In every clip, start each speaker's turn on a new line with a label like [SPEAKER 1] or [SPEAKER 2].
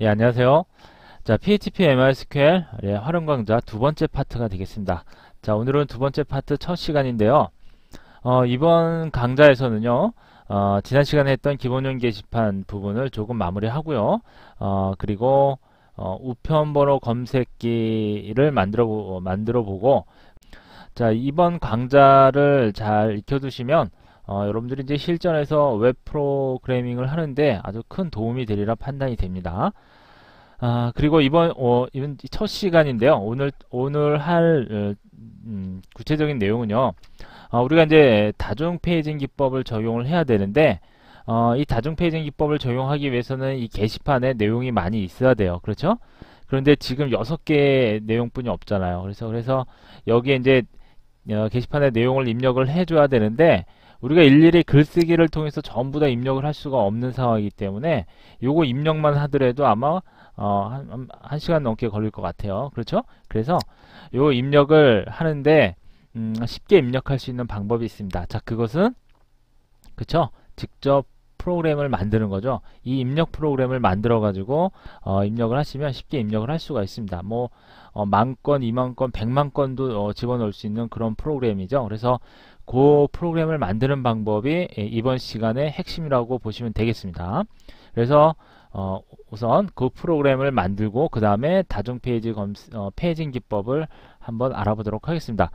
[SPEAKER 1] 예, 안녕하세요. 자, PHP MySQL 활용 강좌 두 번째 파트가 되겠습니다. 자, 오늘은 두 번째 파트 첫 시간인데요. 이번 강좌에서는요, 지난 시간에 했던 기본용 게시판 부분을 조금 마무리하고요. 그리고 우편 번호 검색기를 만들어 보고, 자, 이번 강좌를 잘 익혀두시면 여러분들이 이제 실전에서 웹 프로그래밍을 하는데 아주 큰 도움이 되리라 판단이 됩니다. 그리고 이번 첫 시간인데요. 오늘 할, 구체적인 내용은요. 우리가 이제 다중 페이징 기법을 적용을 해야 되는데, 이 다중 페이징 기법을 적용하기 위해서는 이 게시판에 내용이 많이 있어야 돼요. 그렇죠? 그런데 지금 6개의 내용뿐이 없잖아요. 그래서 여기에 이제 게시판에 내용을 입력을 해줘야 되는데, 우리가 일일이 글쓰기를 통해서 전부 다 입력을 할 수가 없는 상황이기 때문에 요거 입력만 하더라도 아마 한 시간 넘게 걸릴 것 같아요. 그렇죠? 그래서 요 입력을 하는데 쉽게 입력할 수 있는 방법이 있습니다. 자, 그것은 그쵸? 직접 프로그램을 만드는 거죠. 이 입력 프로그램을 만들어 가지고 입력을 하시면 쉽게 입력을 할 수가 있습니다. 뭐 만 건, 2만 건, 100만 건도 집어넣을 수 있는 그런 프로그램이죠. 그래서 그 프로그램을 만드는 방법이 이번 시간의 핵심이라고 보시면 되겠습니다. 그래서 우선 그 프로그램을 만들고 그 다음에 다중 페이징 기법을 한번 알아보도록 하겠습니다.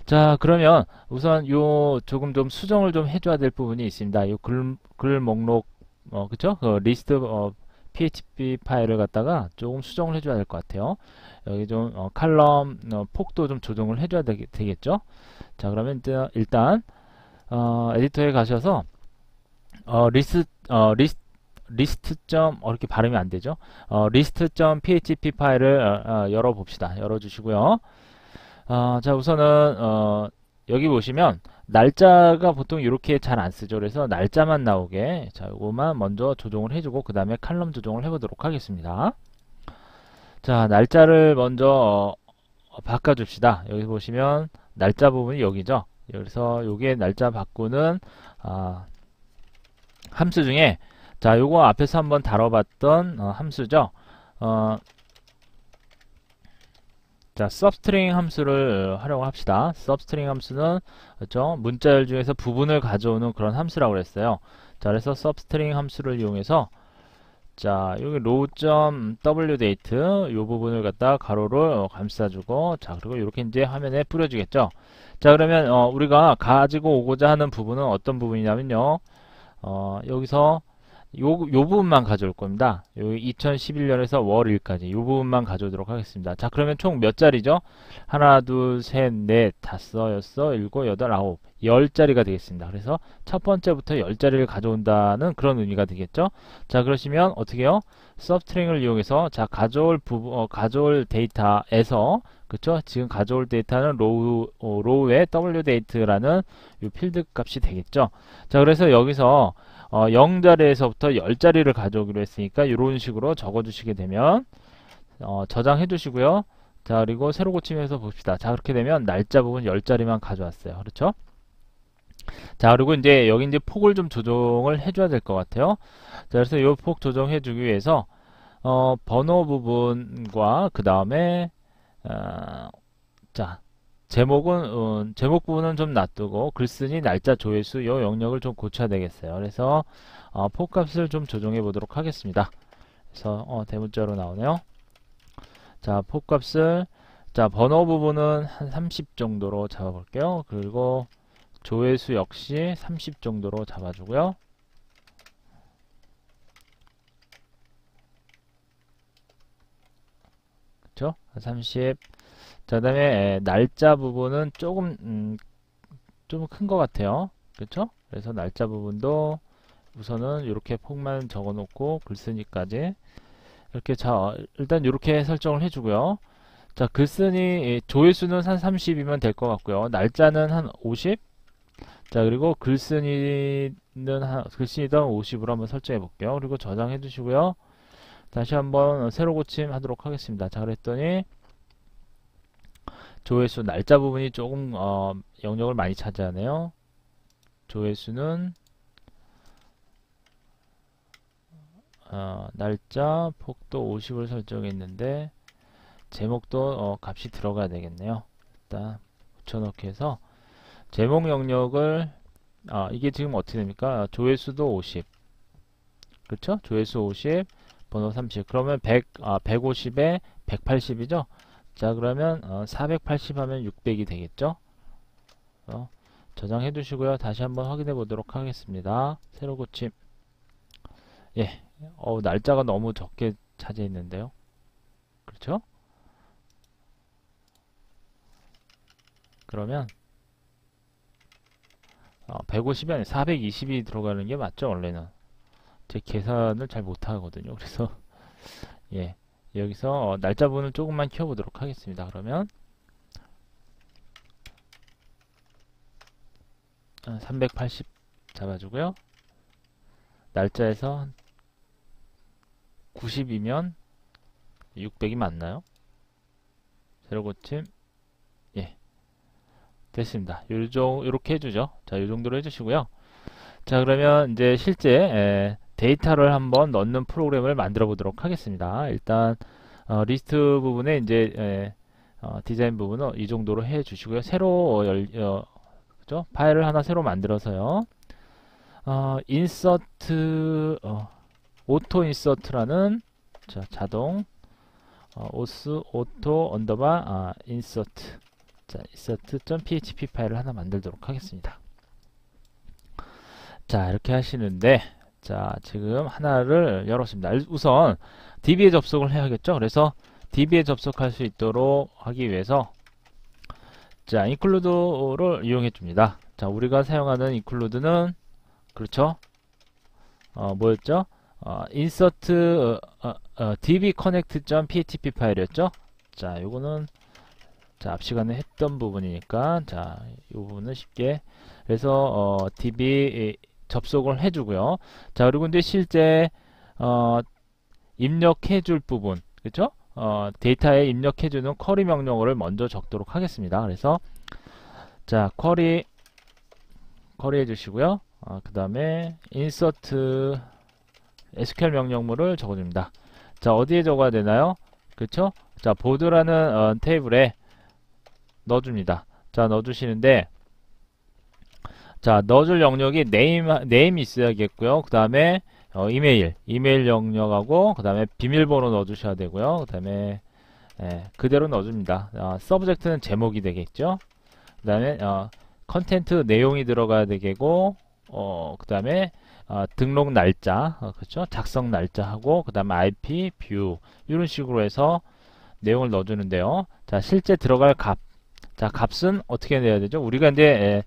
[SPEAKER 1] 자, 그러면 우선 요 조금 좀 수정을 좀 해줘야 될 부분이 있습니다. 요 글 목록 그쵸? 그 리스트 PHP 파일을 갖다가 조금 수정을 해줘야 될 것 같아요. 여기 좀 칼럼 폭도 좀 조정을 해줘야 되겠죠? 자, 그러면 일단 에디터에 가셔서 어, 리스 리스트 점 이렇게 발음이 안 되죠? 리스트.php 파일을 열어 봅시다. 열어 주시고요. 자, 우선은 여기 보시면 날짜가 보통 이렇게 잘 안 쓰죠. 그래서 날짜만 나오게 자, 요거만 먼저 조정을 해주고 그 다음에 칼럼 조정을 해보도록 하겠습니다. 자, 날짜를 먼저 바꿔줍시다. 여기 보시면 날짜 부분이 여기죠. 그래서 요게 날짜 바꾸는 아, 함수 중에 자, 요거 앞에서 한번 다뤄봤던 함수죠. 자, substring 함수를 활용합시다. substring 함수는 그렇죠? 문자열 중에서 부분을 가져오는 그런 함수라고 그랬어요. 자, 그래서 substring 함수를 이용해서 자, 여기 row.wdate 요 부분을 갖다 가로를 감싸주고 자, 그리고 이렇게 이제 화면에 뿌려주겠죠. 자, 그러면 우리가 가지고 오고자 하는 부분은 어떤 부분이냐면요. 여기서 요 부분만 가져올 겁니다. 여기 2011년에서 월일까지 요 부분만 가져오도록 하겠습니다. 자, 그러면 총 몇 자리죠? 하나, 둘, 셋, 넷, 다섯, 여섯, 일곱, 여덟, 아홉, 10자리가 되겠습니다. 그래서 첫 번째부터 10자리를 가져온다는 그런 의미가 되겠죠? 자, 그러시면 어떻게 해요? 서브트링을 이용해서 자, 가져올 데이터에서 그쵸? 지금 가져올 데이터는 로우의 wdate라는 요 필드 값이 되겠죠? 자, 그래서 여기서 0자리에서부터 10자리를 가져오기로 했으니까 이런 식으로 적어주시게 되면 저장해 주시고요. 자, 그리고 새로 고침해서 봅시다. 자, 그렇게 되면 날짜 부분 10자리만 가져왔어요. 그렇죠? 자, 그리고 이제 여기 이제 폭을 좀 조정을 해줘야 될 것 같아요. 자, 그래서 이 폭 조정해 주기 위해서 번호 부분과 그 다음에 자, 제목 부분은 좀 놔두고 글쓴이 날짜 조회수 요 영역을 좀 고쳐야 되겠어요. 그래서 폭값을 좀 조정해 보도록 하겠습니다. 그래서 대문자로 나오네요. 자, 폭값을 자, 번호 부분은 한 30 정도로 잡아 볼게요. 그리고 조회수 역시 30 정도로 잡아 주고요. 그쵸? 30. 자, 그다음에 날짜 부분은 좀 큰 것 같아요. 그렇죠? 그래서 날짜 부분도 우선은 이렇게 폭만 적어 놓고 글쓰기까지 이렇게 자 일단 이렇게 설정을 해주고요. 자, 글쓰기 조회수는 한 30이면 될 것 같고요. 날짜는 한 50. 자, 그리고 글쓰기도 50으로 한번 설정해 볼게요. 그리고 저장해 주시고요. 다시 한번 새로 고침 하도록 하겠습니다. 자, 그랬더니 조회수 날짜 부분이 조금 영역을 많이 차지하네요. 조회수는 날짜 폭도 50을 설정했는데 제목도 값이 들어가야 되겠네요. 일단 붙여넣기 해서 제목 영역을 이게 지금 어떻게 됩니까? 조회수도 50, 그렇죠? 조회수 50, 번호 30. 그러면 150에 180이죠? 자, 그러면 480 하면 600이 되겠죠? 저장해 두시고요. 다시 한번 확인해 보도록 하겠습니다. 새로 고침. 예. 날짜가 너무 적게 차지했는데요. 그렇죠? 그러면 150이 아니라 420이 들어가는 게 맞죠? 원래는. 제 계산을 잘 못하거든요. 그래서 예. 여기서 날짜분을 조금만 키워보도록 하겠습니다. 그러면 380 잡아주고요. 날짜에서 90이면 600이 맞나요? 새로 고침. 예, 됐습니다. 요렇게 해주죠. 자, 요 정도로 해주시고요. 자, 그러면 이제 실제 데이터를 한번 넣는 프로그램을 만들어 보도록 하겠습니다. 일단 리스트 부분에 이제 디자인 부분은 이 정도로 해 주시고요. 새로 그죠? 파일을 하나 새로 만들어서요. 인서트 오토 인서트라는 자동 오토 언더바 인서트, 자, insert.php 파일을 하나 만들도록 하겠습니다. 자, 이렇게 하시는데, 자, 지금 하나를 열었습니다. 우선 DB에 접속을 해야겠죠? 그래서 DB에 접속할 수 있도록 하기 위해서 자, include를 이용해 줍니다. 자, 우리가 사용하는 include는 그렇죠? 뭐였죠? insert db connect.php 파일이었죠? 자, 요거는 자, 앞 시간에 했던 부분이니까 자, 이 부분은 쉽게 그래서 db 접속을 해주고요. 자, 그리고 이제 실제 입력해줄 부분, 그렇죠? 데이터에 입력해주는 쿼리 명령어를 먼저 적도록 하겠습니다. 그래서 자, 쿼리 해주시고요. 그 다음에 insert SQL 명령물을 적어줍니다. 자, 어디에 적어야 되나요? 그렇죠? 자, 보드라는 테이블에 넣어줍니다. 자, 넣어주시는데 자, 넣어줄 영역이 네임이 있어야겠고요. 그 다음에 이메일 영역하고 그 다음에 비밀번호 넣어주셔야 되고요. 그 다음에 그대로 넣어줍니다. 서브젝트는 제목이 되겠죠. 그 다음에 컨텐트 내용이 들어가야 되겠고 그 다음에 등록 날짜, 그렇죠? 작성 날짜하고 그 다음에 IP, 뷰 이런 식으로 해서 내용을 넣어주는데요. 자, 실제 들어갈 값. 자, 값은 어떻게 내야 되죠? 우리가 이제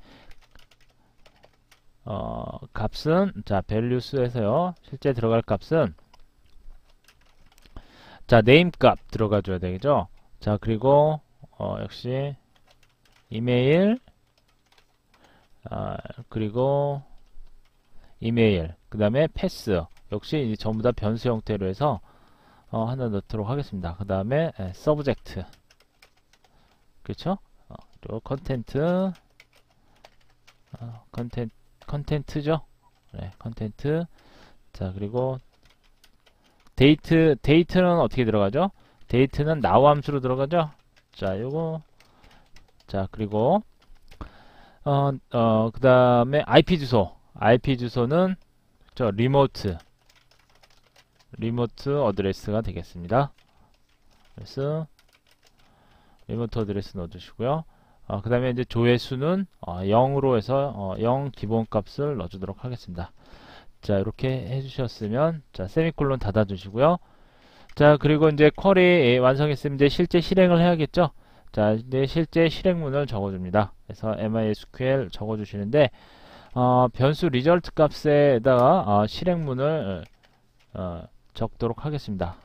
[SPEAKER 1] 값은 자, values에서요. 실제 들어갈 값은 자, name 값 들어가 줘야 되겠죠? 자, 그리고 역시 이메일 그리고 이메일 그 다음에 패스 역시 이제 전부 다 변수 형태로 해서 하나 넣도록 하겠습니다. 그 다음에 서브젝트 그렇죠? 그리고 컨텐트죠? 네, 컨텐트. 자, 그리고 데이트는 어떻게 들어가죠? 데이트는 now 함수로 들어가죠? 자, 요거. 자, 그리고 그 다음에 IP 주소는 저 리모트 어드레스가 되겠습니다. 그래서 리모트 어드레스 넣어주시고요. 그 다음에 이제 조회수는 0으로 해서 0 기본값을 넣어주도록 하겠습니다. 자, 이렇게 해주셨으면 자, 세미콜론 닫아주시고요. 자, 그리고 이제 쿼리 완성했으면 이제 실제 실행을 해야겠죠. 자, 이제 실제 실행문을 적어줍니다. 그래서 MySQL 적어주시는데 변수 리절트 값에다가 실행문을 적도록 하겠습니다.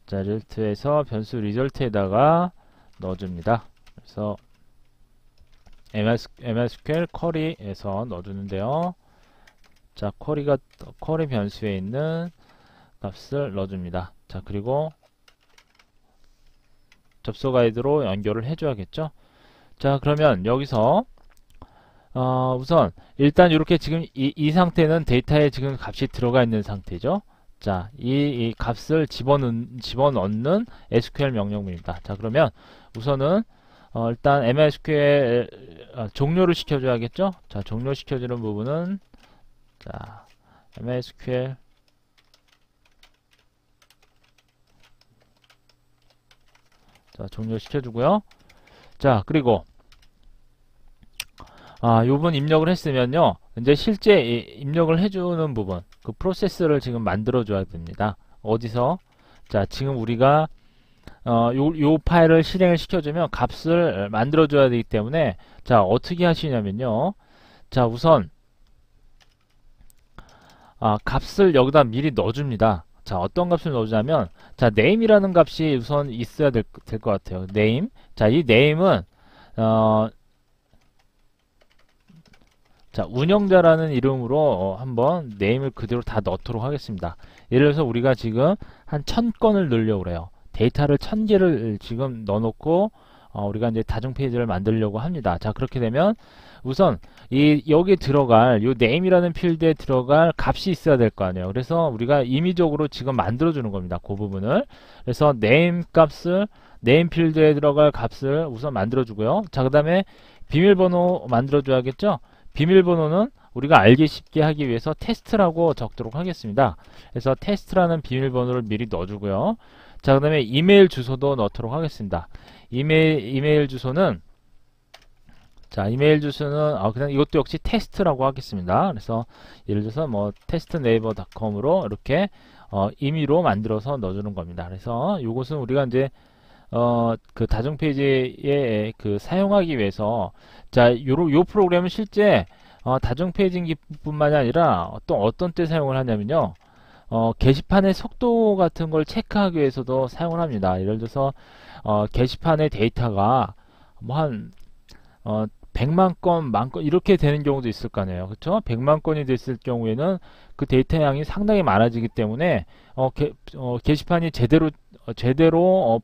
[SPEAKER 1] 자, 리절트에서 변수 리절트에다가 넣어줍니다. 그래서 MySQL 쿼리에서 넣어주는데요. 자, 쿼리 변수에 있는 값을 넣어줍니다. 자, 그리고 접속 아이디로 연결을 해줘야겠죠. 자, 그러면 여기서 우선 일단 이렇게 지금 이 상태는 데이터에 지금 값이 들어가 있는 상태죠. 자, 이 값을 집어넣는 SQL 명령문입니다. 자, 그러면 우선은 일단 MySQL 종료를 시켜줘야겠죠. 자, 종료시켜주는 부분은 자, MySQL 자, 종료시켜주고요. 자, 그리고 요번 입력을 했으면요. 이제 실제 입력을 해주는 부분, 그 프로세스를 지금 만들어줘야 됩니다. 어디서? 자, 지금 우리가 요 파일을 실행을 시켜주면 값을 만들어줘야 되기 때문에 자, 어떻게 하시냐면요. 자, 우선 값을 여기다 미리 넣어줍니다. 자, 어떤 값을 넣어주냐면 자, name이라는 값이 우선 있어야 될 것 같아요. name. 자, 이 name은 자, 운영자라는 이름으로 한번 네임을 그대로 다 넣도록 하겠습니다. 예를 들어서 우리가 지금 한 1000건을 넣으려고 그래요. 데이터를 1000개를 지금 넣어놓고 우리가 이제 다중 페이지를 만들려고 합니다. 자, 그렇게 되면 우선 여기 들어갈 요 name이라는 필드에 들어갈 값이 있어야 될 거 아니에요. 그래서 우리가 임의적으로 지금 만들어 주는 겁니다. 그 부분을. 그래서 name 값을 name 필드에 들어갈 값을 우선 만들어 주고요. 자, 그다음에 비밀번호 만들어 줘야겠죠? 비밀번호는 우리가 알기 쉽게 하기 위해서 테스트라고 적도록 하겠습니다. 그래서 테스트라는 비밀번호를 미리 넣어주고요. 자, 그 다음에 이메일 주소도 넣도록 하겠습니다. 이메일 주소는 자, 이메일 주소는 그냥 이것도 역시 테스트라고 하겠습니다. 그래서 예를 들어서 뭐 testnaver.com으로 이렇게 임의로 만들어서 넣어주는 겁니다. 그래서 이것은 우리가 이제 그 다중 페이지에 그 사용하기 위해서 자, 요 프로그램은 실제 다중 페이지인 뿐만이 아니라 또 어떤 때 사용을 하냐면요. 게시판의 속도 같은 걸 체크하기 위해서도 사용을 합니다. 예를 들어서 게시판의 데이터가 뭐 한 100만 건, 10,000건 이렇게 되는 경우도 있을 거 아니에요. 그렇죠? 100만 건이 됐을 경우에는 그 데이터 양이 상당히 많아지기 때문에 게시판이 제대로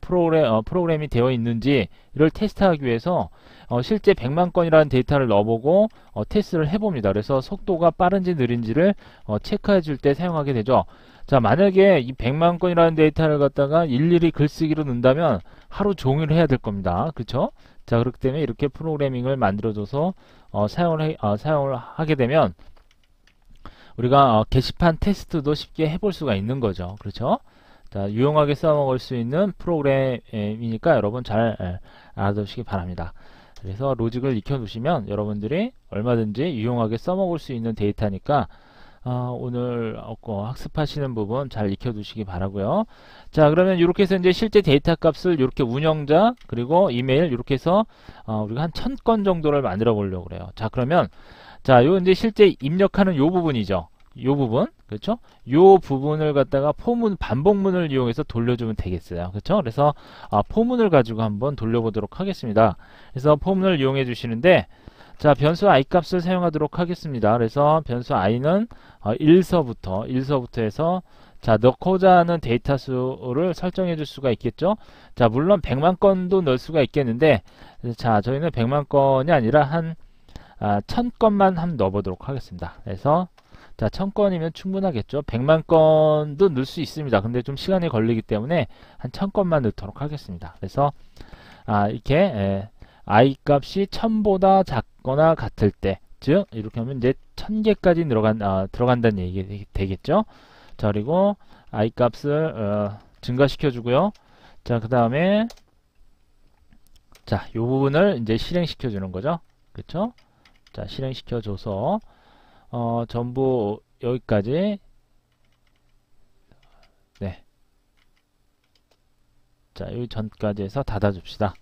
[SPEAKER 1] 프로그램이 되어 있는지를 테스트하기 위해서 실제 100만 건이라는 데이터를 넣어보고 테스트를 해봅니다. 그래서 속도가 빠른지 느린지를 체크해 줄 때 사용하게 되죠. 자, 만약에 이 100만 건이라는 데이터를 갖다가 일일이 글쓰기로 넣는다면 하루 종일 해야 될 겁니다. 그렇죠? 자, 그렇기 때문에 이렇게 프로그래밍을 만들어줘서 사용을 하게 되면 우리가 게시판 테스트도 쉽게 해볼 수가 있는 거죠. 그렇죠? 자, 유용하게 써먹을 수 있는 프로그램이니까 여러분 잘 알아두시기 바랍니다. 그래서 로직을 익혀 두시면 여러분들이 얼마든지 유용하게 써먹을 수 있는 데이터니까 오늘 학습하시는 부분 잘 익혀 두시기 바라고요. 자, 그러면 이렇게 해서 이제 실제 데이터 값을 이렇게 운영자 그리고 이메일 이렇게 해서 우리가 한 1000건 정도를 만들어 보려고 그래요. 자, 그러면 자, 요 이제 실제 입력하는 요 부분이죠. 요 부분, 그렇죠? 요 부분을 갖다가 반복문을 이용해서 돌려주면 되겠어요. 그렇죠? 그래서 포문을 가지고 한번 돌려보도록 하겠습니다. 그래서 포문을 이용해 주시는데 자, 변수 i 값을 사용하도록 하겠습니다. 그래서 변수 i는 1서부터 해서 자, 넣고자 하는 데이터 수를 설정해 줄 수가 있겠죠. 자, 물론 100만 건도 넣을 수가 있겠는데 자, 저희는 100만 건이 아니라 한 1000건만 한번 넣어보도록 하겠습니다. 그래서 자, 1000건이면 충분하겠죠. 100만 건도 넣을 수 있습니다. 근데 좀 시간이 걸리기 때문에 한 1000건만 넣도록 하겠습니다. 그래서 이렇게 i 값이 1000보다 작거나 같을 때, 즉 이렇게 하면 이제 1000개까지 들어간다는 얘기 되겠죠. 자, 그리고 i 값을 증가시켜 주고요. 자, 그 다음에 자, 요 부분을 이제 실행시켜 주는 거죠. 그렇죠? 자, 실행시켜 줘서 전부 여기까지 네. 자, 여기 전까지 해서 닫아 줍시다.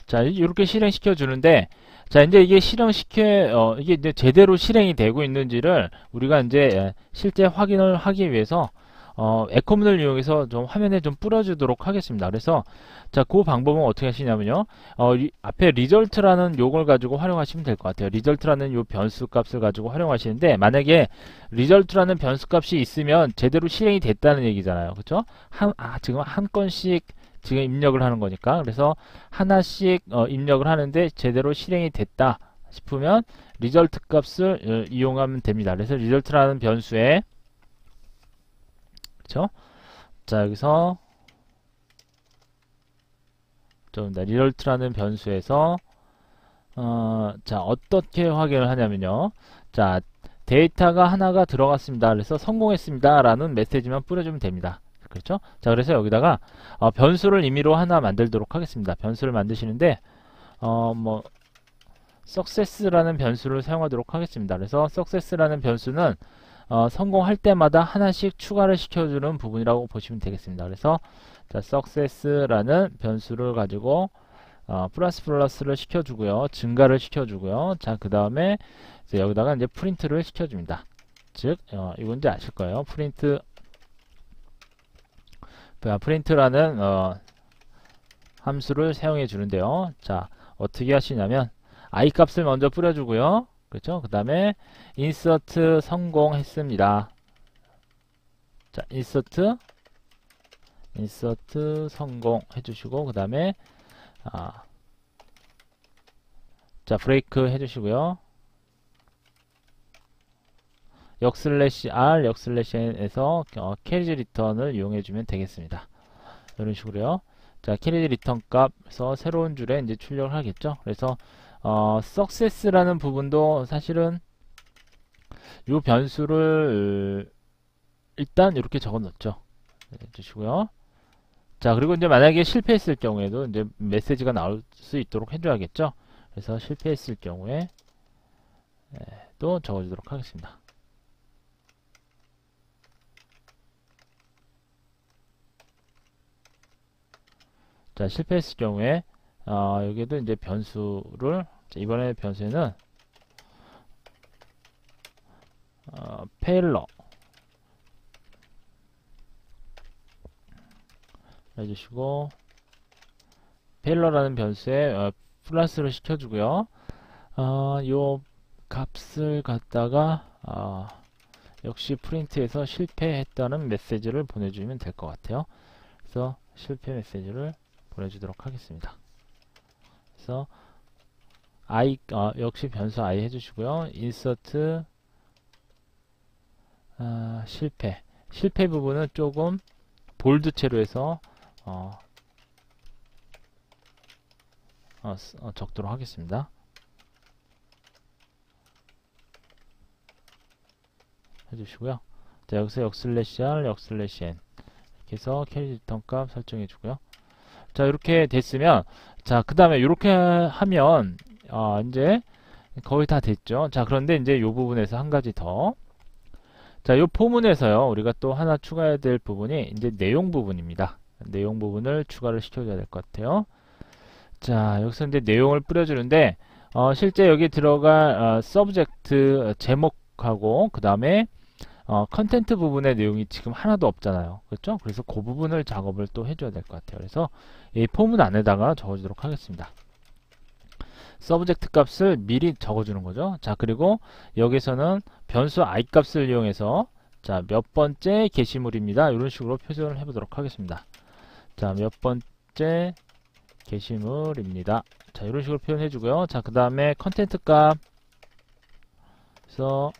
[SPEAKER 1] 자, 이렇게 실행시켜 주는데 자, 이제 이게 이게 이제 제대로 실행이 되고 있는지를 우리가 이제 실제 확인을 하기 위해서 에코문을 이용해서 좀 화면에 좀 뿌려주도록 하겠습니다. 그래서 자, 그 방법은 어떻게 하시냐면요. 앞에 리절트라는 요걸 가지고 활용하시면 될 것 같아요. 리절트라는 요 변수 값을 가지고 활용하시는데 만약에 리절트라는 변수 값이 있으면 제대로 실행이 됐다는 얘기잖아요. 그렇죠? 지금 한 건씩 지금 입력을 하는 거니까. 그래서 하나씩 입력을 하는데 제대로 실행이 됐다 싶으면 리절트 값을 이용하면 됩니다. 그래서 리절트라는 변수에, 그렇죠? 자, 여기서 좀 리절트라는 변수에서 자, 어떻게 확인을 하냐면요. 자, 데이터가 하나가 들어갔습니다. 그래서 성공했습니다 라는 메시지만 뿌려주면 됩니다. 그렇죠? 자, 그래서 여기다가 변수를 임의로 하나 만들도록 하겠습니다. 변수를 만드시는데 뭐 success라는 변수를 사용하도록 하겠습니다. 그래서 success라는 변수는 성공할 때마다 하나씩 추가를 시켜주는 부분이라고 보시면 되겠습니다. 그래서 자, success라는 변수를 가지고 플러스를 시켜주고요. 증가를 시켜주고요. 자, 그 다음에 여기다가 이제 프린트를 시켜줍니다. 즉, 이건지 아실 거예요. 프린트라는 함수를 사용해 주는데요. 자, 어떻게 하시냐면 i 값을 먼저 뿌려주고요. 그렇죠? 그 다음에 insert 성공했습니다. 자, insert 성공 해주시고, 그 다음에 자, 브레이크 해주시고요. 역/r, 역/n에서 캐리지 리턴을 이용해주면 되겠습니다. 이런 식으로요. 자, 캐리지 리턴 값에서 새로운 줄에 이제 출력을 하겠죠. 그래서 success라는 부분도 사실은 이 변수를 일단 이렇게 적어 놓죠. 해주시고요. 자, 그리고 이제 만약에 실패했을 경우에도 이제 메시지가 나올 수 있도록 해줘야겠죠. 그래서 실패했을 경우에 또 적어주도록 하겠습니다. 자, 실패했을 경우에 여기에도 이제 변수를, 자, 이번에 변수에는 failure 해주시고, failure라는 변수에 플러스를 시켜주고요. 요 값을 갖다가 역시 프린트에서 실패했다는 메시지를 보내주면 될 것 같아요. 그래서 실패 메시지를 보내주도록 하겠습니다. 그래서 i 역시 변수 i 해주시고요. insert 실패 부분은 조금 볼드체로 해서 적도록 하겠습니다. 해주시고요. 자, 여기서 역/r, 역/n 이렇게 해서 캐리 리턴 값 설정해 주고요. 자, 이렇게 됐으면, 자, 그 다음에 이렇게 하면 이제 거의 다 됐죠. 자, 그런데 이제 이 부분에서 한 가지 더, 자, 이 포문에서요, 우리가 또 하나 추가해야 될 부분이 이제 내용 부분입니다. 내용 부분을 추가를 시켜줘야 될 것 같아요. 자, 여기서 이제 내용을 뿌려주는데 실제 여기 들어갈 서브젝트 제목하고 그 다음에 컨텐트 부분의 내용이 지금 하나도 없잖아요. 그렇죠? 그래서 그 부분을 작업을 또 해줘야 될 것 같아요. 그래서 이 포문 안에다가 적어주도록 하겠습니다. 서브젝트 값을 미리 적어주는 거죠. 자, 그리고 여기서는 변수 i 값을 이용해서 자, 몇 번째 게시물입니다. 이런 식으로 표현을 해보도록 하겠습니다. 자, 몇 번째 게시물입니다. 자, 이런 식으로 표현해 주고요. 자, 그 다음에 컨텐트 값. 그래서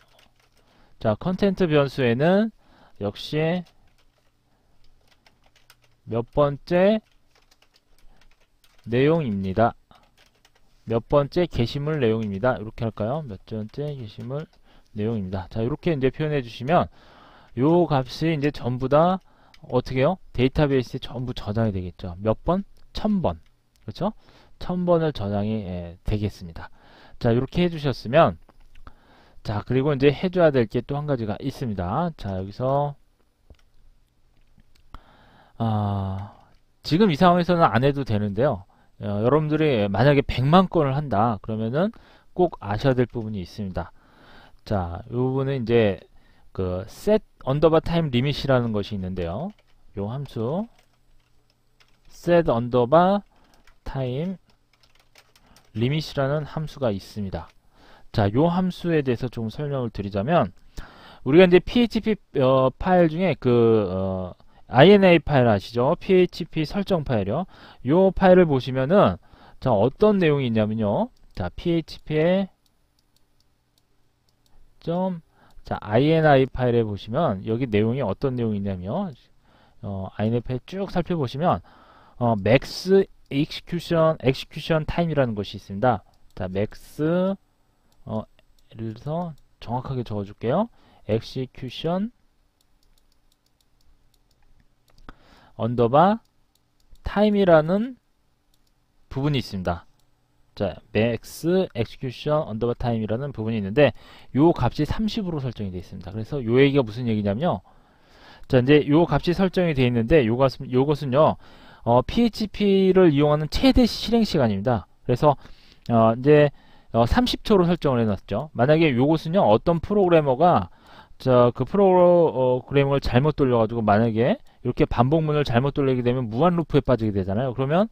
[SPEAKER 1] 자, 컨텐트 변수에는 역시 몇 번째 내용입니다. 몇 번째 게시물 내용입니다. 이렇게 할까요? 몇 번째 게시물 내용입니다. 자, 이렇게 이제 표현해 주시면 요 값이 이제 전부 다 어떻게 해요? 데이터베이스에 전부 저장이 되겠죠. 몇 번? 1000번. 그렇죠? 1000번을 저장이 되겠습니다. 자, 이렇게 해주셨으면, 자, 그리고 이제 해줘야 될 게 또 한 가지가 있습니다. 자, 여기서 지금 이 상황에서는 안 해도 되는데요. 여러분들이 만약에 100만 건을 한다 그러면은 꼭 아셔야 될 부분이 있습니다. 자, 이 부분은 이제 그 set underbar time limit이라는 것이 있는데요. 요 함수 set underbar time limit이라는 함수가 있습니다. 자, 요 함수에 대해서 좀 설명을 드리자면, 우리가 이제 PHP 파일 중에 그 INA 파일 아시죠? PHP 설정 파일이요. 요 파일을 보시면은 자, 어떤 내용이 있냐면요. 자, PHP에 자, INI 파일에 보시면 여기 내용이 어떤 내용이 있냐면 INI 파일 쭉 살펴보시면 max execution time이라는 것이 있습니다. 자, max 예를 들어서 정확하게 적어줄게요. execution 언더바 time이라는 부분이 있습니다. 자, max execution 언더바 time이라는 부분이 있는데 요 값이 30으로 설정이 되어 있습니다. 그래서 요 얘기가 무슨 얘기냐면요. 자, 이제 요 값이 설정이 되어 있는데 요것은요. PHP를 이용하는 최대 실행 시간입니다. 그래서 이제 30초로 설정을 해놨죠. 만약에 요것은요, 어떤 프로그래머가 그 프로그램을 잘못 돌려가지고 만약에 이렇게 반복문을 잘못 돌리게 되면 무한 루프에 빠지게 되잖아요. 그러면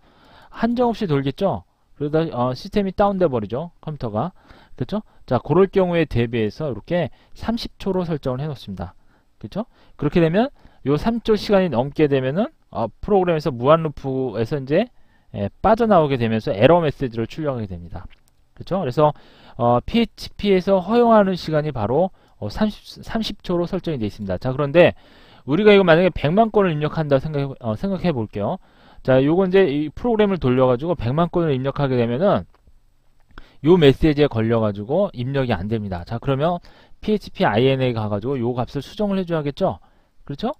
[SPEAKER 1] 한정없이 돌겠죠. 그러다 시스템이 다운돼 버리죠. 컴퓨터가. 그렇죠? 자, 그럴 경우에 대비해서 이렇게 30초로 설정을 해 놓습니다. 그렇죠? 그렇게 되면 요 3초 시간이 넘게 되면은 프로그램에서 무한 루프에서 이제 빠져나오게 되면서 에러 메시지를 출력하게 됩니다. 그렇죠? 그래서 PHP에서 허용하는 시간이 바로 30초로 설정이 되어 있습니다. 자, 그런데 우리가 이거 만약에 100만 건을 입력한다 생각해 볼게요. 자, 요거 이제 이 프로그램을 돌려가지고 100만 건을 입력하게 되면은 요 메시지에 걸려가지고 입력이 안 됩니다. 자, 그러면 PHP INA 가가지고 요 값을 수정을 해줘야겠죠? 그렇죠?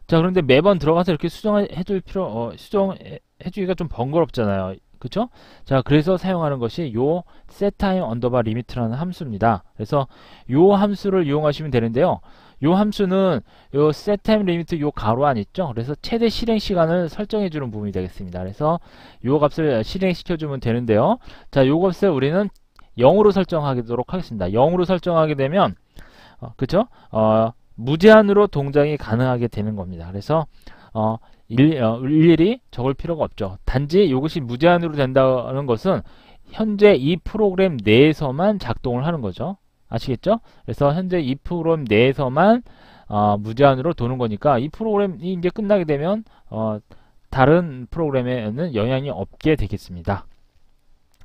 [SPEAKER 1] 자, 그런데 매번 들어가서 이렇게 수정해주기가 좀 번거롭잖아요. 그쵸? 자, 그래서 사용하는 것이 요 setTime underbar limit라는 함수입니다. 그래서 요 함수를 이용하시면 되는데요. 요 함수는 요 setTime limit 요 가로 안 있죠? 그래서 최대 실행 시간을 설정해 주는 부분이 되겠습니다. 그래서 요 값을 실행시켜 주면 되는데요. 자, 요 값을 우리는 0으로 설정하도록 하겠습니다. 0으로 설정하게 되면 그쵸? 무제한으로 동작이 가능하게 되는 겁니다. 그래서 일일이 적을 필요가 없죠. 단지 이것이 무제한으로 된다는 것은 현재 이 프로그램 내에서만 작동을 하는 거죠. 아시겠죠? 그래서 현재 이 프로그램 내에서만 무제한으로 도는 거니까 이 프로그램이 이제 끝나게 되면 다른 프로그램에는 영향이 없게 되겠습니다.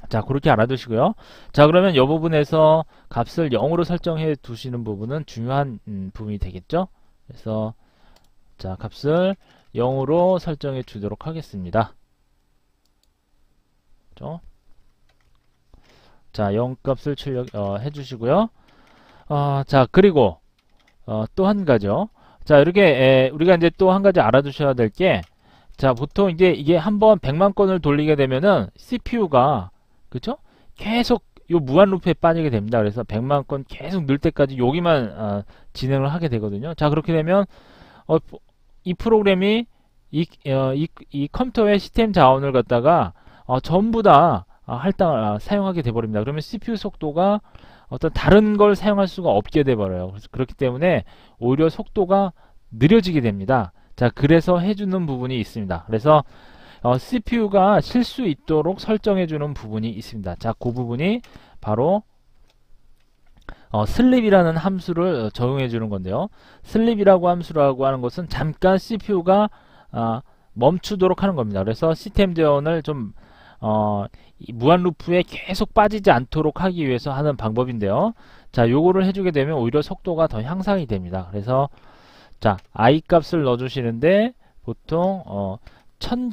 [SPEAKER 1] 자, 그렇게 알아두시고요. 자, 그러면 이 부분에서 값을 0으로 설정해 두시는 부분은 중요한 부분이 되겠죠. 그래서 자, 값을 0으로 설정해 주도록 하겠습니다. 그렇죠? 자, 0 값을 출력해 주시고요. 자, 그리고 또 한 가지요. 자, 이렇게 우리가 이제 또 한 가지 알아두셔야 될 게, 자, 보통 이게 한번 100만 건을 돌리게 되면은 CPU가 그쵸? 계속 요 무한 루프에 빠지게 됩니다. 그래서 100만 건 계속 늘 때까지 여기만 진행을 하게 되거든요. 자, 그렇게 되면 이 프로그램이 이 컴퓨터의 시스템 자원을 갖다가 전부 다 사용하게 돼버립니다. 그러면 CPU 속도가 어떤 다른 걸 사용할 수가 없게 돼버려요. 그래서 그렇기 때문에 오히려 속도가 느려지게 됩니다. 자, 그래서 해주는 부분이 있습니다. 그래서 CPU가 쉴 수 있도록 설정해주는 부분이 있습니다. 자, 그 부분이 바로 슬립이라는 함수를 적용해주는 건데요. 슬립이라고 함수라고 하는 것은 잠깐 CPU가 멈추도록 하는 겁니다. 그래서 시스템 재원을 좀 무한 루프에 계속 빠지지 않도록 하기 위해서 하는 방법인데요. 자, 요거를 해주게 되면 오히려 속도가 더 향상이 됩니다. 그래서 자, I 값을 넣어주시는데 보통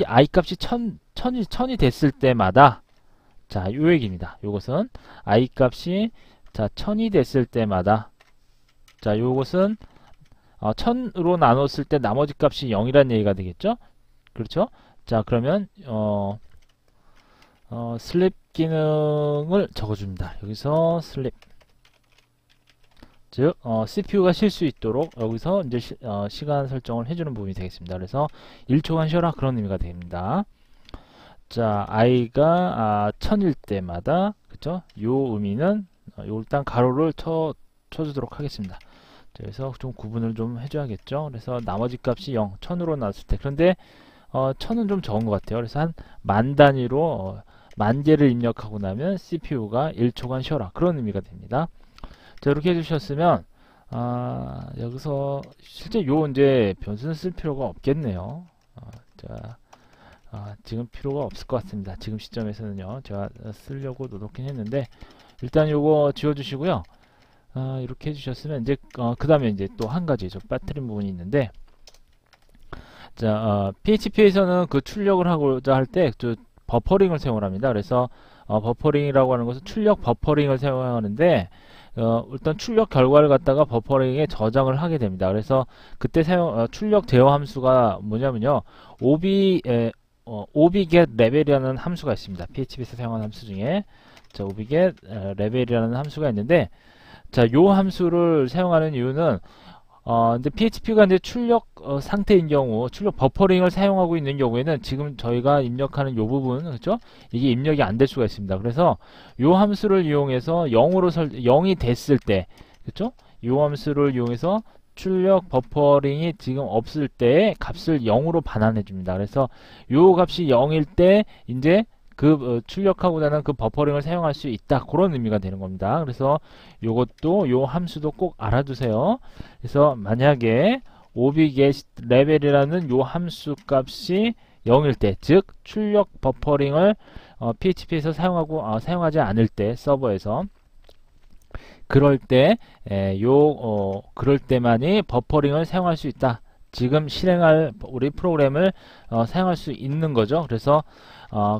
[SPEAKER 1] I 값이 1000이 됐을 때마다 자, 요 얘기입니다. 요것은 I 값이 자, 1000이 됐을 때마다 자, 요것은 1000으로 나눴을 때 나머지 값이 0이라는 얘기가 되겠죠? 그렇죠? 자, 그러면 슬립 기능을 적어줍니다. 여기서 슬립 즉 CPU가 쉴 수 있도록 여기서 이제 시간 설정을 해주는 부분이 되겠습니다. 그래서 1초간 쉬어라 그런 의미가 됩니다. 자, i가 1000일 때마다 그쵸? 요 의미는 일단 가로를 쳐주도록 하겠습니다. 자, 그래서 좀 구분을 좀 해줘야겠죠. 그래서 나머지 값이 0, 1000으로 나왔을 때 그런데 1000은 좀 적은 것 같아요. 그래서 한 만 단위로 만 개를 입력하고 나면 CPU가 1초간 쉬어라 그런 의미가 됩니다. 자, 이렇게 해주셨으면 여기서 실제 요 이제 변수는 쓸 필요가 없겠네요. 자, 지금 필요가 없을 것 같습니다. 지금 시점에서는요. 제가 쓰려고 노력긴 했는데 일단 요거 지워주시고요. 이렇게 해주셨으면 이제 그 다음에 이제 또 한 가지 좀 빠뜨린 부분이 있는데, 자, PHP에서는 그 출력을 하고자 할 때 버퍼링을 사용을 합니다. 그래서 버퍼링이라고 하는 것은 출력 버퍼링을 사용하는데, 일단 출력 결과를 갖다가 버퍼링에 저장을 하게 됩니다. 그래서 그때 출력 제어 함수가 뭐냐면요, obget level이라는 함수가 있습니다. PHP에서 사용하는 함수 중에. 자, obget level이라는 함수가 있는데, 자, 요 함수를 사용하는 이유는 근데 PHP가 이제 출력 상태인 경우, 출력 버퍼링을 사용하고 있는 경우에는 지금 저희가 입력하는 요 부분, 그렇죠? 이게 입력이 안 될 수가 있습니다. 그래서 요 함수를 이용해서 0이 됐을 때, 그렇죠? 요 함수를 이용해서 출력 버퍼링이 지금 없을 때 값을 0으로 반환해 줍니다. 그래서 요 값이 0일 때 이제 출력하고자 하는 그 버퍼링을 사용할 수 있다. 그런 의미가 되는 겁니다. 그래서 요것도, 요 함수도 꼭 알아두세요. 그래서 만약에 obget level이라는 요 함수 값이 0일 때, 즉 출력 버퍼링을 PHP에서 사용하지 않을 때, 서버에서 그럴 때 그럴 때만이 버퍼링을 사용할 수 있다. 지금 실행할 우리 프로그램을 사용할 수 있는 거죠. 그래서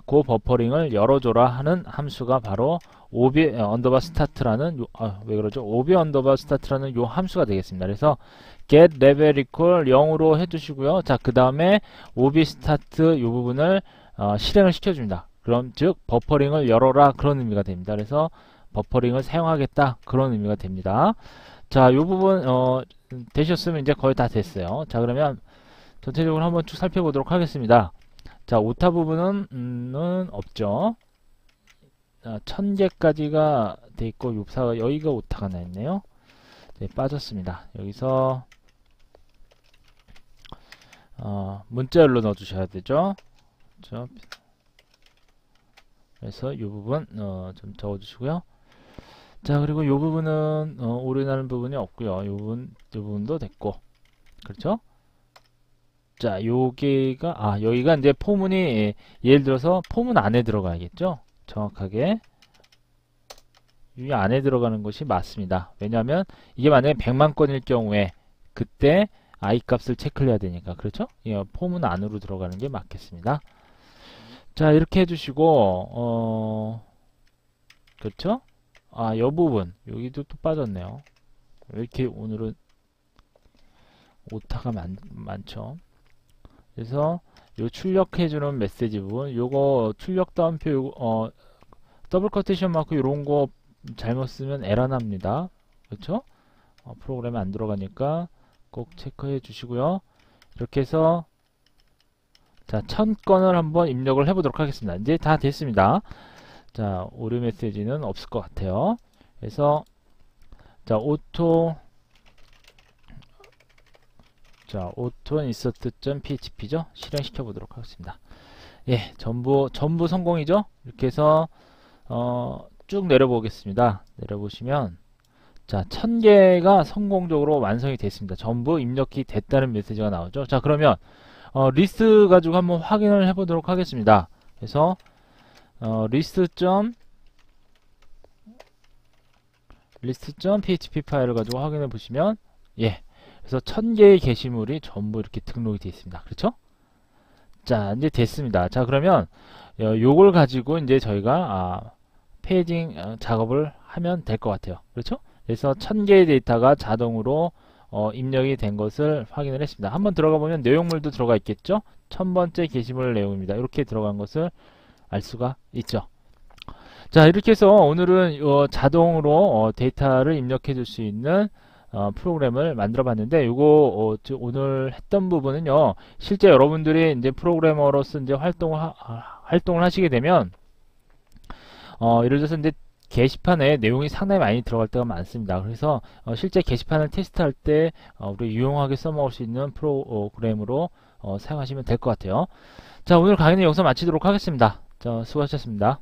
[SPEAKER 1] 그 버퍼링을 열어줘라 하는 함수가 바로 ob 언더바 스타트라는 왜 그러죠? ob 언더바 스타트라는 요 함수가 되겠습니다. 그래서 get level equal 0으로 해주시고요. 자, 그 다음에 ob start 요 부분을 실행을 시켜줍니다. 그럼 즉 버퍼링을 열어라 그런 의미가 됩니다. 그래서 버퍼링을 사용하겠다 그런 의미가 됩니다. 자, 요 부분 되셨으면 이제 거의 다 됐어요. 자, 그러면 전체적으로 한번 쭉 살펴보도록 하겠습니다. 자, 오타 부분은 없죠. 1000개까지가 돼 있고 여기가 오타가 나 있네요. 네, 빠졌습니다. 여기서 문자열로 넣어 주셔야 되죠. 그렇죠? 그래서 이 부분 좀 적어 주시고요. 자, 그리고 이 부분은 오류나는 부분이 없고요. 이 부분도 됐고, 그렇죠? 자, 여기가 이제 포문이 예를 들어서 포문 안에 들어가야겠죠? 정확하게 이 안에 들어가는 것이 맞습니다. 왜냐하면 이게 만약에 100만 건일 경우에 그때 i 값을 체크를 해야 되니까, 그렇죠? 포문 안으로 들어가는 게 맞겠습니다. 자, 이렇게 해주시고 그렇죠? 이 부분 여기도 또 빠졌네요. 왜 이렇게 오늘은 오타가 많죠? 그래서 요 출력해주는 메시지 부분, 요거 출력 다운표 더블 커테이션 마크 요런 거 잘못 쓰면 에러 납니다. 그렇죠? 프로그램에 안 들어가니까 꼭 체크해 주시고요. 이렇게 해서 자, 1000건을 한번 입력을 해보도록 하겠습니다. 이제 다 됐습니다. 자, 오류 메시지는 없을 것 같아요. 그래서 자, 오토 insert.php죠. 실행시켜 보도록 하겠습니다. 예, 전부 성공이죠. 이렇게 해서 쭉 내려보겠습니다. 내려보시면 자, 1000개가 성공적으로 완성이 됐습니다. 전부 입력이 됐다는 메시지가 나오죠. 자, 그러면 리스트 가지고 한번 확인을 해보도록 하겠습니다. 그래서 list.php 파일을 가지고 확인해 보시면, 예, 그래서 1000개의 게시물이 전부 이렇게 등록이 되어 있습니다. 그렇죠? 자, 이제 됐습니다. 자, 그러면 요걸 가지고 이제 저희가 페이징 작업을 하면 될 것 같아요. 그렇죠? 그래서 1000개의 데이터가 자동으로 입력이 된 것을 확인을 했습니다. 한번 들어가 보면 내용물도 들어가 있겠죠? 1000번째 게시물 내용입니다. 이렇게 들어간 것을 알 수가 있죠. 자, 이렇게 해서 오늘은 자동으로 데이터를 입력해 줄 수 있는 프로그램을 만들어 봤는데, 이거 오늘 했던 부분은요, 실제 여러분들이 이제 프로그래머로서 이제 활동을 하시게 되면 예를 들어서 이제 게시판에 내용이 상당히 많이 들어갈 때가 많습니다. 그래서 실제 게시판을 테스트할 때 우리 유용하게 써먹을 수 있는 프로그램으로 사용하시면 될 것 같아요. 자, 오늘 강의는 여기서 마치도록 하겠습니다. 자, 수고하셨습니다.